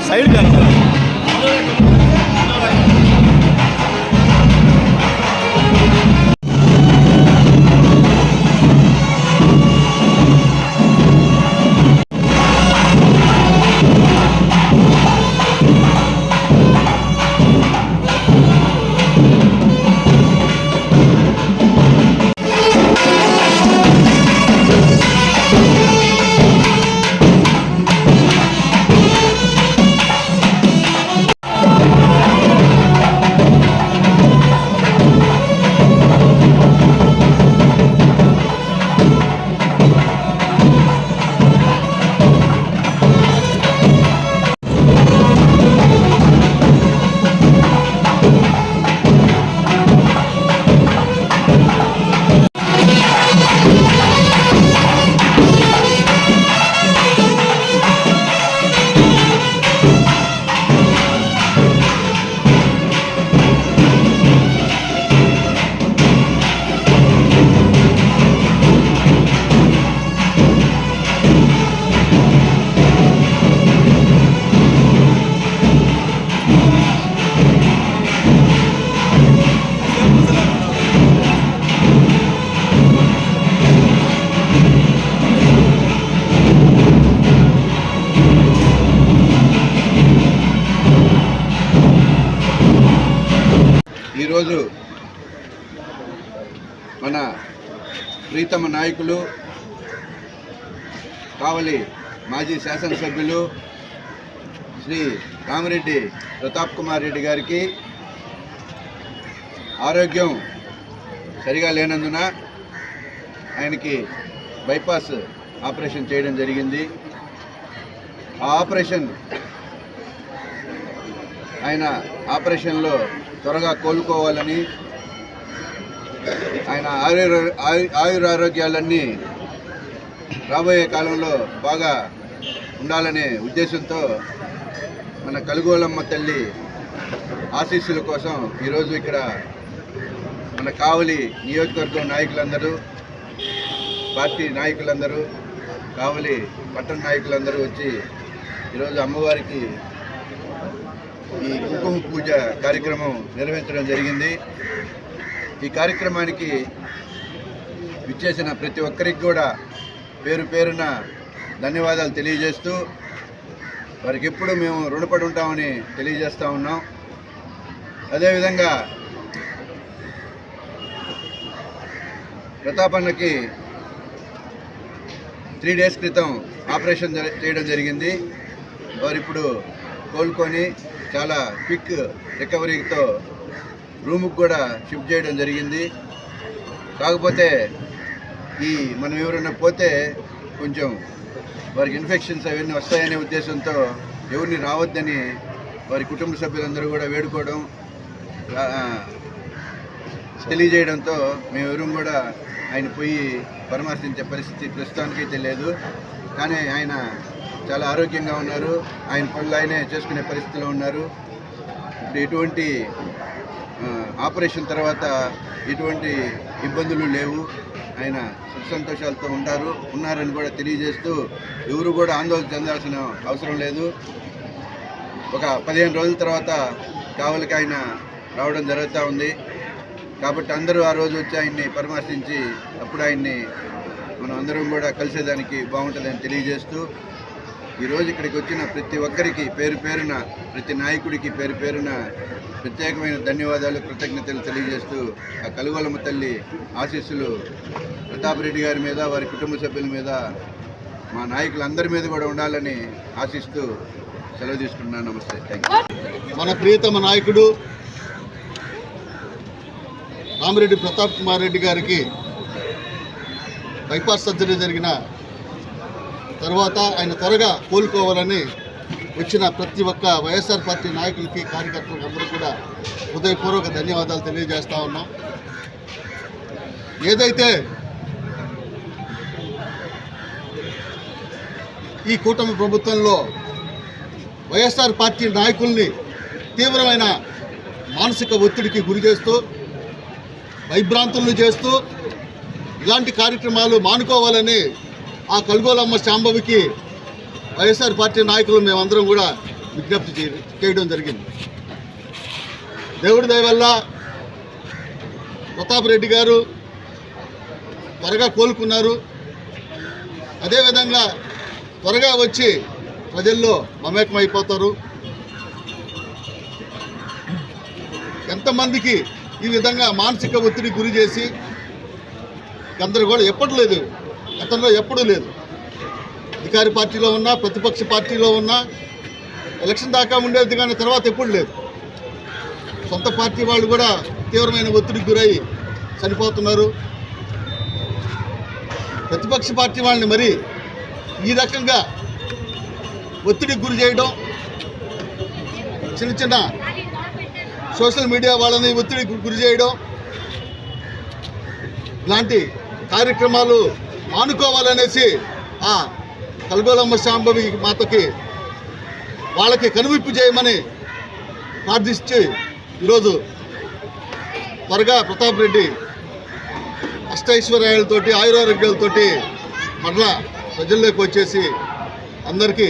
Side కానీ ఈరోజు మన ప్రీతమ నాయకులు కావలి మాజీ శాసనసభ్యులు శ్రీ రామిరెడ్డి ప్రతాప్ కుమార్ రెడ్డి గారికి ఆరోగ్యం సరిగా లేనందున ఆయనకి బైపాస్ ఆపరేషన్ చేయడం జరిగింది. ఆ ఆపరేషన్ ఆయన ఆపరేషన్లో త్వరగా కోలుకోవాలని, ఆయన ఆయురారోగ్యాలన్నీ రాబోయే కాలంలో బాగా ఉండాలనే ఉద్దేశంతో మన కలుగోలమ్మ తల్లి ఆశీస్సుల కోసం ఈరోజు ఇక్కడ మన కావలి నియోజకవర్గం నాయకులందరూ, పార్టీ నాయకులందరూ, కావలి పట్టణ నాయకులందరూ వచ్చి ఈరోజు అమ్మవారికి ఈ కుంకుమ పూజ కార్యక్రమం నిర్వహించడం జరిగింది. ఈ కార్యక్రమానికి విచ్చేసిన ప్రతి ఒక్కరికి కూడా పేరు పేరున ధన్యవాదాలు తెలియజేస్తూ వారికి ఎప్పుడు మేము రుణపడి ఉంటామని తెలియజేస్తూ ఉన్నాం. అదేవిధంగా ప్రతాపన్నకి 3 days క్రితం ఆపరేషన్ చేయడం జరిగింది. వారు ఇప్పుడు కోలుకొని చాలా క్విక్ రికవరీతో రూముకు కూడా షిఫ్ట్ చేయడం జరిగింది. కాకపోతే మనం ఎవరైనా పోతే కొంచెం వారికి ఇన్ఫెక్షన్స్ అవన్నీ వస్తాయనే ఉద్దేశంతో ఎవరిని రావద్దని వారి కుటుంబ సభ్యులందరూ కూడా వేడుకోవడం తెలియజేయడంతో మేమెవరూ కూడా ఆయన పోయి పరామర్శించే పరిస్థితి ప్రస్తుతానికైతే లేదు. కానీ ఆయన చాలా ఆరోగ్యంగా ఉన్నారు, ఆయన పనులు ఆయనే చేసుకునే పరిస్థితిలో ఉన్నారు. ఇప్పుడు ఎటువంటి ఆపరేషన్ తర్వాత ఎటువంటి ఇబ్బందులు లేవు, ఆయన సుఖ సంతోషాలతో ఉన్నారని కూడా తెలియజేస్తూ ఎవరు కూడా ఆందోళన చెందాల్సిన అవసరం లేదు. ఒక 15 రోజుల తర్వాత కావలికి ఆయన రావడం జరుగుతూ ఉంది. కాబట్టి అందరూ ఆ రోజు వచ్చి ఆయన్ని పరామర్శించి అప్పుడు ఆయన్ని మనం అందరం కూడా కలిసేదానికి బాగుంటుందని తెలియజేస్తూ ఈరోజు ఇక్కడికి వచ్చిన ప్రతి ఒక్కరికి పేరు పేరున, ప్రతి నాయకుడికి పేరు పేరున ప్రత్యేకమైన ధన్యవాదాలు, కృతజ్ఞతలు తెలియజేస్తూ ఆ కలుగోలమ్మ తల్లి ఆశీస్సులు ప్రతాప్ రెడ్డి గారి మీద, వారి కుటుంబ సభ్యుల మీద, మా నాయకులందరి మీద కూడా ఉండాలని ఆశిస్తూ సెలవు తీసుకుంటున్నాను. నమస్తే, థ్యాంక్ యూ. మన ప్రియతమ నాయకుడు రామిరెడ్డి ప్రతాప్ కుమార్ రెడ్డి గారికి బైపాస్ సర్జరీ జరిగిన తర్వాత ఆయన త్వరగా కోలుకోవాలని వచ్చిన ప్రతి ఒక్క వైఎస్ఆర్ పార్టీ నాయకులకి, కార్యకర్తలకు అందరూ కూడా హృదయపూర్వక ధన్యవాదాలు తెలియజేస్తూ ఉన్నాం. ఏదైతే ఈ కూటమి ప్రభుత్వంలో వైఎస్ఆర్ పార్టీ నాయకుల్ని తీవ్రమైన మానసిక ఒత్తిడికి గురి చేస్తూ, భయభ్రాంతులను చేస్తూ ఇలాంటి కార్యక్రమాలు మానుకోవాలని ఆ కలుగోలమ్మ శాంభవికి వైఎస్ఆర్ పార్టీ నాయకులు మేమందరం కూడా విజ్ఞప్తి చేయడం జరిగింది. దేవుడి దయ వల్ల ప్రతాప్ రెడ్డి గారు త్వరగా కోలుకున్నారు. అదేవిధంగా త్వరగా వచ్చి ప్రజల్లో మమేకమైపోతారు. ఎంతమందికి ఈ విధంగా మానసిక ఒత్తిడి గురి చేసి గందరగోళం ఎప్పటి లేదు, గతంలో ఎప్పుడూ లేదు. అధికార పార్టీలో ఉన్నా, ప్రతిపక్ష పార్టీలో ఉన్నా ఎలక్షన్ దాకా ఉండేది, కానీ తర్వాత ఎప్పుడు లేదు. సొంత పార్టీ వాళ్ళు కూడా తీవ్రమైన ఒత్తిడికి గురై చనిపోతున్నారు. ప్రతిపక్ష పార్టీ వాళ్ళని మరి ఈ రకంగా ఒత్తిడికి గురి చేయడం, చిన్న చిన్న సోషల్ మీడియా వాళ్ళని ఒత్తిడికి గురి చేయడం, ఇలాంటి కార్యక్రమాలు మానుకోవాలనేసి ఆ కలుగోలమ్మ శాంభవి మాతకి వాళ్ళకి కనువిప్పు చేయమని ప్రార్థించి ఈరోజు త్వరగా ప్రతాప్ రెడ్డి అష్టైశ్వర్యాలతోటి, ఆయురారోగ్యాలతోటి మరలా ప్రజల్లోకి వచ్చేసి అందరికీ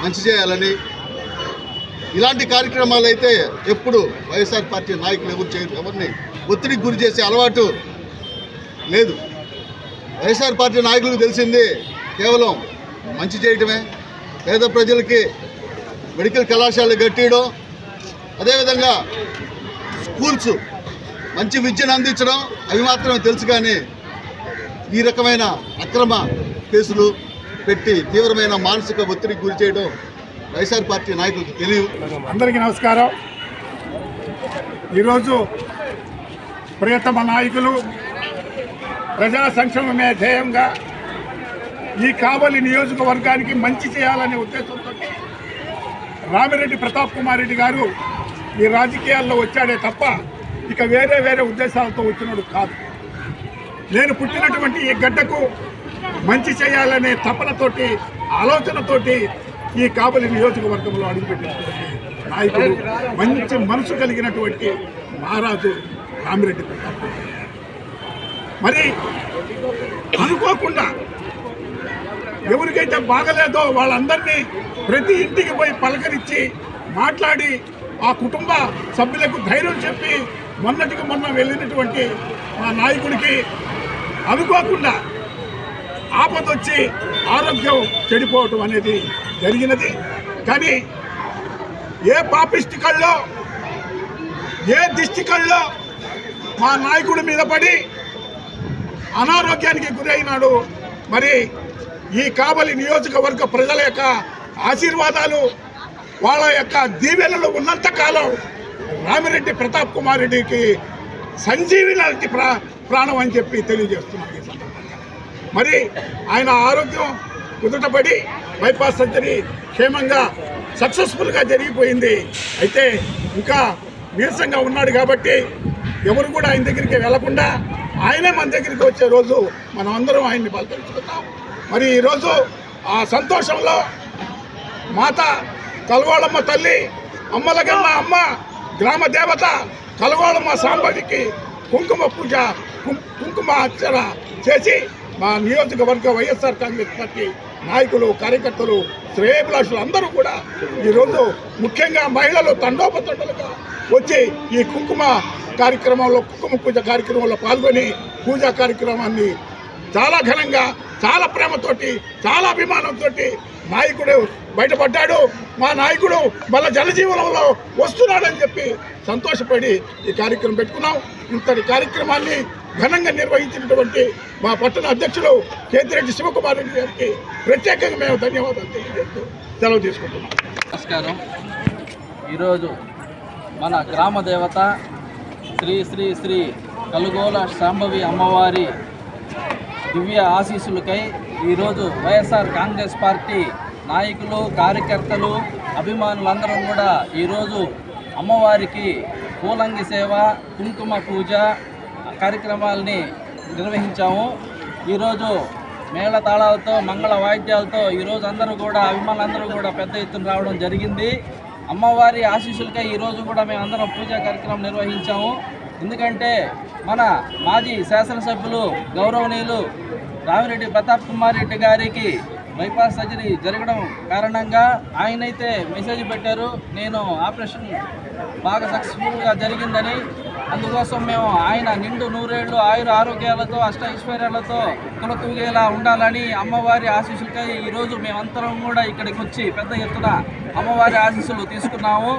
మంచి చేయాలని, ఇలాంటి కార్యక్రమాలు అయితే ఎప్పుడు వైఎస్ఆర్ పార్టీ నాయకులు ఎవరు చేయరు. ఎవరిని ఒత్తిడికి గురి చేసే అలవాటు లేదు. వైఎస్ఆర్ పార్టీ నాయకులకు తెలిసింది కేవలం మంచి చేయటమే, పేద ప్రజలకి మెడికల్ కళాశాలలు కట్టడం, అదేవిధంగా స్కూల్స్ మంచి విద్యను అందించడం, అవి మాత్రమే తెలుసు. కానీ ఈ రకమైన అక్రమ కేసులు పెట్టి తీవ్రమైన మానసిక ఒత్తిడికి గురి చేయడం వైఎస్ఆర్ పార్టీ నాయకులకు తెలియదు. అందరికీ నమస్కారం. ఈరోజు ప్రియతమ నాయకులు ప్రజా సంక్షేమమే ధ్యేయంగా ఈ కావలి నియోజకవర్గానికి మంచి చేయాలనే ఉద్దేశంతో రామిరెడ్డి ప్రతాప్ కుమార్ రెడ్డి గారు ఈ రాజకీయాల్లో వచ్చాడే తప్ప ఇక వేరే ఉద్దేశాలతో వచ్చినడు కాదు. నేను పుట్టినటువంటి ఈ గడ్డకు మంచి చేయాలనే తపనతోటి, ఆలోచనతోటి ఈ కావలి నియోజకవర్గంలో అడుగుపెట్టినటువంటి నాయకుడు, మంచి మనసు కలిగినటువంటి మహారాజు రామిరెడ్డి ప్రతాప్. మరి అనుకోకుండా ఎవరికైతే బాగలేదో వాళ్ళందరినీ ప్రతి ఇంటికి పోయి పలకరించి మాట్లాడి ఆ కుటుంబ సభ్యులకు ధైర్యం చెప్పి మొన్నటికి మొన్న వెళ్ళినటువంటి మా నాయకుడికి అనుకోకుండా ఆపదొచ్చి ఆరోగ్యం చెడిపోవటం అనేది జరిగినది. కానీ ఏ పాపిష్టి కళ్ళో, ఏ దిష్టి కళ్ళో మా నాయకుడి మీద పడి అనారోగ్యానికి గురైనాడు. మరి ఈ కావలి నియోజకవర్గ ప్రజల యొక్క ఆశీర్వాదాలు, వాళ్ళ యొక్క దీవెనలు ఉన్నంత కాలం రామిరెడ్డి ప్రతాప్ కుమార్ రెడ్డికి సంజీవి లాంటి ప్రాణం అని చెప్పి తెలియజేస్తున్నాను ఈ సందర్భంగా. మరి ఆయన ఆరోగ్యం కుదుటపడి బైపాస్ సర్జరీ క్షేమంగా సక్సెస్ఫుల్గా జరిగిపోయింది. అయితే ఇంకా నీరసంగా ఉన్నాడు కాబట్టి ఎవరు కూడా ఆయన దగ్గరికి వెళ్లకుండా ఆయనే మన దగ్గరికి వచ్చే రోజు మనం అందరం ఆయన్ని బలపరుచుకుంటాం. మరి ఈరోజు ఆ సంతోషంలో మాత కలగోళమ్మ తల్లి, అమ్మలగన్న అమ్మ, గ్రామ దేవత కలగోళమ్మ సాంబవికి కుంకుమ పూజ, కుంకుమ అర్చన చేసి మా నియోజకవర్గ వైఎస్ఆర్ కాంగ్రెస్ పార్టీ నాయకులు, కార్యకర్తలు, శ్రేయభిలాషులు అందరూ కూడా ఈరోజు ముఖ్యంగా మహిళలు తండోపతండలుగా వచ్చి ఈ కుంకుమ కార్యక్రమంలో, కుంకుమ పూజ కార్యక్రమంలో పాల్గొని పూజా కార్యక్రమాన్ని చాలా ఘనంగా, చాలా ప్రేమతోటి, చాలా అభిమానంతో నాయకుడు బయటపడ్డాడు, మా నాయకుడు మళ్ళా జనజీవనంలో వస్తున్నాడని చెప్పి సంతోషపడి ఈ కార్యక్రమం పెట్టుకున్నాం. ఇంతటి కార్యక్రమాన్ని ఘనంగా నిర్వహించినటువంటి మా పట్టణ అధ్యక్షులు కేతిరెడ్డి శివకుమార్ రెడ్డి గారికి ప్రత్యేకంగా మేము ధన్యవాదాలు తెలియజేస్తూ సెలవు తీసుకుంటున్నాం. నమస్కారం. ఈరోజు మన గ్రామ దేవత శ్రీ శ్రీ శ్రీ కలుగోల శాంభవి అమ్మవారి దివ్య ఆశీస్సులకై ఈరోజు వైఎస్ఆర్ కాంగ్రెస్ పార్టీ నాయకులు, కార్యకర్తలు, అభిమానులందరం కూడా ఈరోజు అమ్మవారికి పూలంగి సేవ, కుంకుమ పూజ కార్యక్రమాలని నిర్వహించాము. ఈరోజు మేళతాళాలతో, మంగళ వాయిద్యాలతో ఈరోజు అందరూ కూడా, అభిమానులందరూ కూడా పెద్ద ఎత్తున రావడం జరిగింది. అమ్మవారి ఆశీస్సులకై ఈరోజు కూడా మేము అందరం పూజా కార్యక్రమం నిర్వహించాము. ఎందుకంటే మన మాజీ శాసనసభ్యులు గౌరవనీయులు రామిరెడ్డి ప్రతాప్ కుమార్ రెడ్డి గారికి బైపాస్ సర్జరీ జరగడం కారణంగా ఆయనైతే మెసేజ్ పెట్టారు, నేను ఆపరేషన్ బాగా సక్సెస్ఫుల్గా జరిగిందని. అందుకోసం మేము ఆయన నిండు నూరేళ్లు ఆయుర ఆరోగ్యాలతో, అష్టైశ్వర్యాలతో తులతూగేలా ఉండాలని అమ్మవారి ఆశీస్సులకై ఈరోజు మేమంతరం కూడా ఇక్కడికి వచ్చి పెద్ద ఎత్తున అమ్మవారి ఆశీస్సులు తీసుకున్నాము.